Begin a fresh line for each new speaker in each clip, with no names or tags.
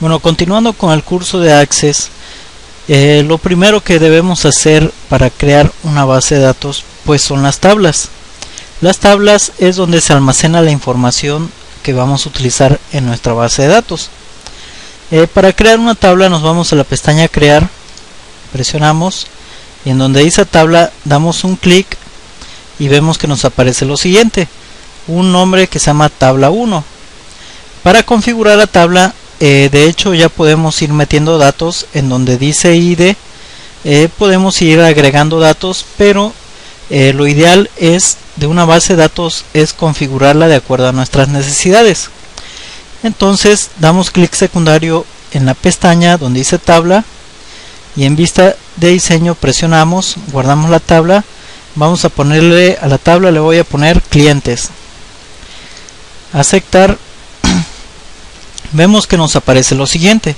Bueno, continuando con el curso de Access, lo primero que debemos hacer para crear una base de datos pues son las tablas. Las tablas es donde se almacena la información que vamos a utilizar en nuestra base de datos. Para crear una tabla nos vamos a la pestaña Crear, presionamos y en donde dice tabla damos un clic y vemos que nos aparece lo siguiente, un nombre que se llama tabla 1. Para configurar la tabla, de hecho ya podemos ir metiendo datos en donde dice ID, podemos ir agregando datos, pero lo ideal es de una base de datos es configurarla de acuerdo a nuestras necesidades. Entonces damos clic secundario en la pestaña donde dice tabla y en vista de diseño presionamos, guardamos la tabla, vamos a ponerle a la tabla, le voy a poner clientes, aceptar. Vemos que nos aparece lo siguiente,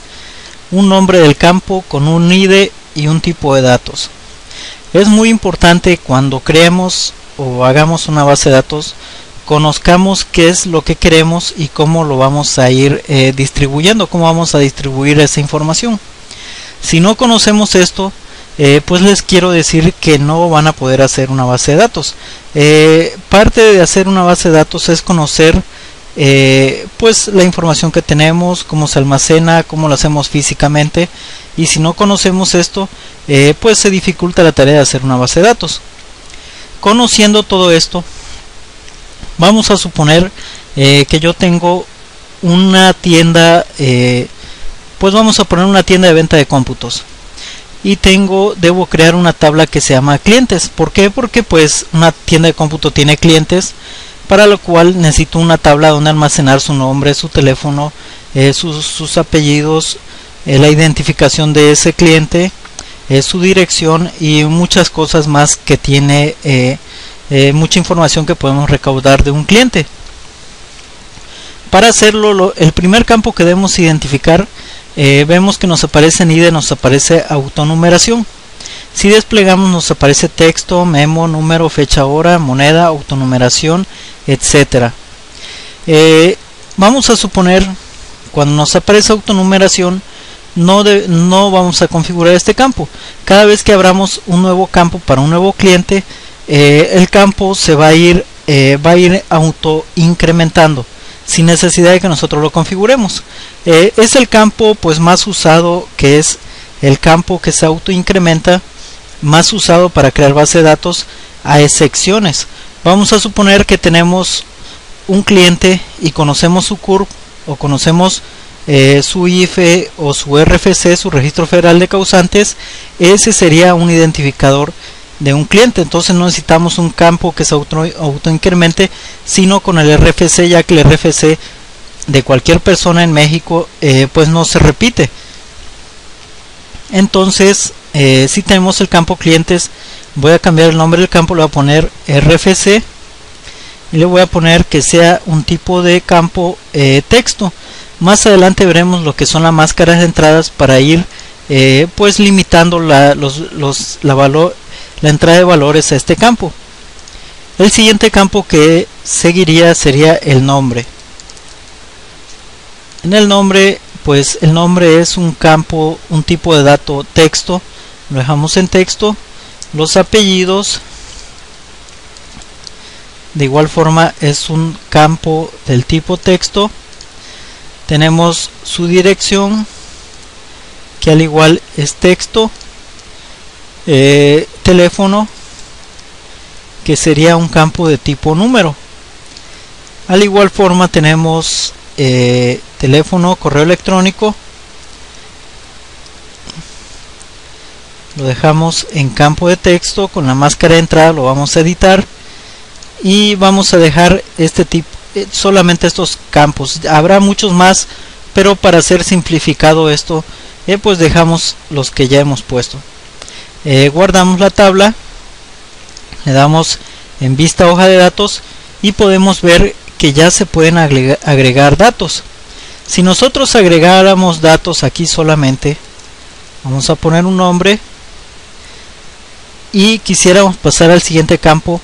un nombre del campo con un ID y un tipo de datos. Es muy importante cuando creemos o hagamos una base de datos, conozcamos qué es lo que queremos y cómo lo vamos a ir distribuyendo, cómo vamos a distribuir esa información. Si no conocemos esto, pues les quiero decir que no van a poder hacer una base de datos. Parte de hacer una base de datos es conocer pues la información que tenemos, cómo se almacena, cómo lo hacemos físicamente, y si no conocemos esto, pues se dificulta la tarea de hacer una base de datos. Conociendo todo esto, vamos a suponer que yo tengo una tienda, pues vamos a poner una tienda de venta de cómputos y debo crear una tabla que se llama clientes. ¿Por qué? Porque pues una tienda de cómputo tiene clientes, para lo cual necesito una tabla donde almacenar su nombre, su teléfono, sus apellidos, la identificación de ese cliente, su dirección y muchas cosas más que tiene mucha información que podemos recaudar de un cliente. Para hacerlo, el primer campo que debemos identificar, vemos que nos aparece en ID, nos aparece autonumeración. Si desplegamos nos aparece texto, memo, número, fecha, hora, moneda, autonumeración, etcétera. Vamos a suponer, cuando nos aparece autonumeración, no vamos a configurar este campo. Cada vez que abramos un nuevo campo para un nuevo cliente, el campo se va a ir auto incrementando sin necesidad de que nosotros lo configuremos. Es el campo pues más usado, que es el campo que se auto incrementa, más usado para crear base de datos a excepciones. Vamos a suponer que tenemos un cliente y conocemos su CURP o conocemos su IFE o su RFC, su registro federal de causantes. Ese sería un identificador de un cliente. Entonces no necesitamos un campo que se auto incremente, sino con el RFC, ya que el RFC de cualquier persona en México pues no se repite. Entonces si tenemos el campo clientes, voy a cambiar el nombre del campo, le voy a poner RFC y le voy a poner que sea un tipo de campo texto. Más adelante veremos lo que son las máscaras de entradas para ir pues limitando la entrada de valores a este campo. El siguiente campo que seguiría sería el nombre. En el nombre, pues el nombre es un campo, un tipo de dato texto, lo dejamos en texto. Los apellidos, de igual forma, es un campo del tipo texto. Tenemos su dirección, que al igual es texto. Teléfono, que sería un campo de tipo número. Al igual forma tenemos teléfono, correo electrónico, lo dejamos en campo de texto. Con la máscara de entrada lo vamos a editar y vamos a dejar este tipo, solamente estos campos. Habrá muchos más, pero para hacer simplificado esto, pues dejamos los que ya hemos puesto. Guardamos la tabla, le damos en vista hoja de datos y podemos ver que ya se pueden agregar datos. Si nosotros agregáramos datos aquí solamente, vamos a poner un nombre y quisiéramos pasar al siguiente campo,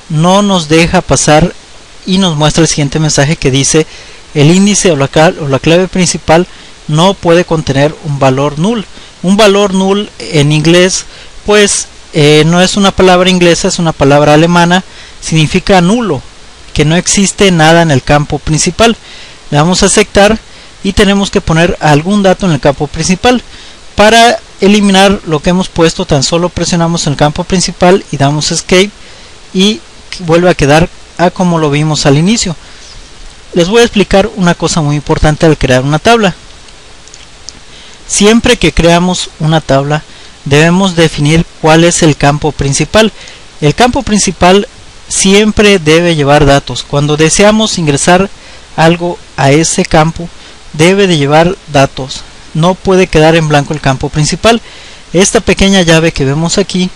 no nos deja pasar y nos muestra el siguiente mensaje que dice: el índice o la clave principal no puede contener un valor null. Un valor null en inglés pues no es una palabra inglesa, es una palabra alemana, significa nulo, que no existe nada en el campo principal. Le damos a aceptar y tenemos que poner algún dato en el campo principal. Para eliminar lo que hemos puesto, tan solo presionamos el campo principal y damos escape y vuelve a quedar a como lo vimos al inicio. Les voy a explicar una cosa muy importante al crear una tabla. Siempre que creamos una tabla debemos definir cuál es el campo principal. El campo principal siempre debe llevar datos. Cuando deseamos ingresar algo a ese campo debe de llevar datos. No puede quedar en blanco el campo principal. Esta pequeña llave que vemos aquí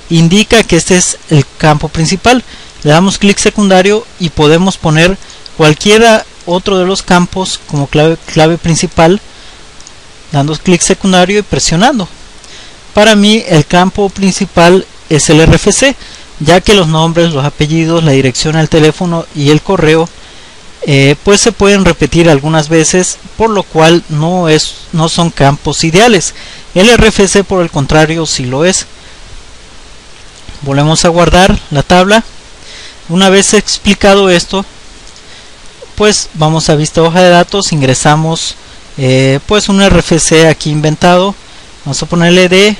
indica que este es el campo principal. Le damos clic secundario y podemos poner cualquiera otro de los campos como clave principal, dando clic secundario y presionando. Para mí el campo principal es el RFC, ya que los nombres, los apellidos, la dirección al teléfono y el correo pues se pueden repetir algunas veces, por lo cual no son campos ideales. El RFC por el contrario sí lo es. Volvemos a guardar la tabla. Una vez explicado esto, pues vamos a vista hoja de datos, ingresamos pues un RFC aquí inventado. Vamos a ponerle de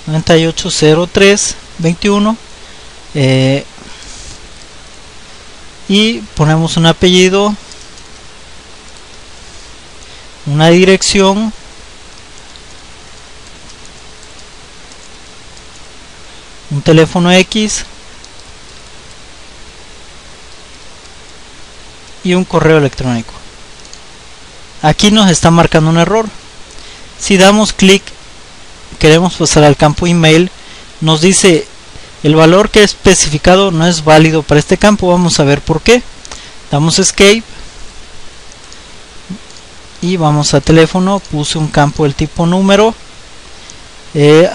980321 y ponemos un apellido, una dirección, un teléfono X y un correo electrónico. Aquí nos está marcando un error. Si damos clic, queremos pasar al campo email, nos dice el valor que he especificado no es válido para este campo. Vamos a ver por qué. Damos escape y vamos a teléfono. Puse un campo del tipo número.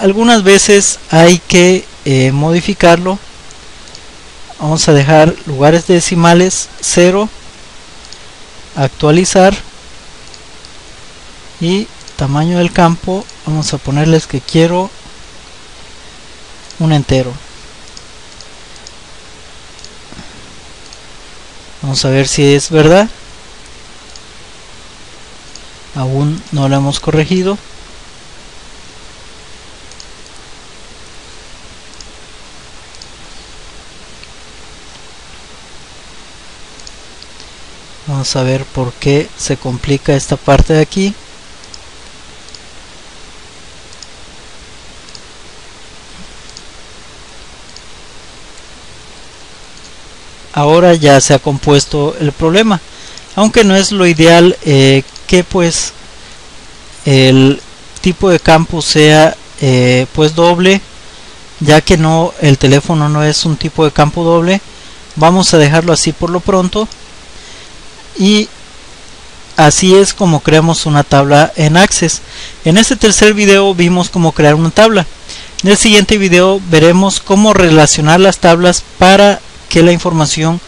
Algunas veces hay que modificarlo. Vamos a dejar lugares decimales 0, actualizar, y tamaño del campo vamos a ponerles que quiero un entero. Vamos a ver si es verdad. Aún no lo hemos corregido. Vamos a ver por qué se complica esta parte de aquí. Ahora ya se ha compuesto el problema, aunque no es lo ideal que pues el tipo de campo sea pues doble, ya que el teléfono no es un tipo de campo doble. Vamos a dejarlo así por lo pronto, y así es como creamos una tabla en Access. En este tercer video vimos cómo crear una tabla. En el siguiente video veremos cómo relacionar las tablas para que la información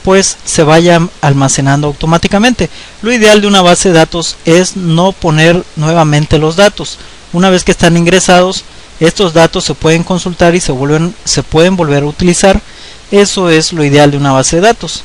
pues se vaya almacenando automáticamente. Lo ideal de una base de datos es no poner nuevamente los datos. Una vez que están ingresados, estos datos se pueden consultar y se pueden volver a utilizar. Eso es lo ideal de una base de datos.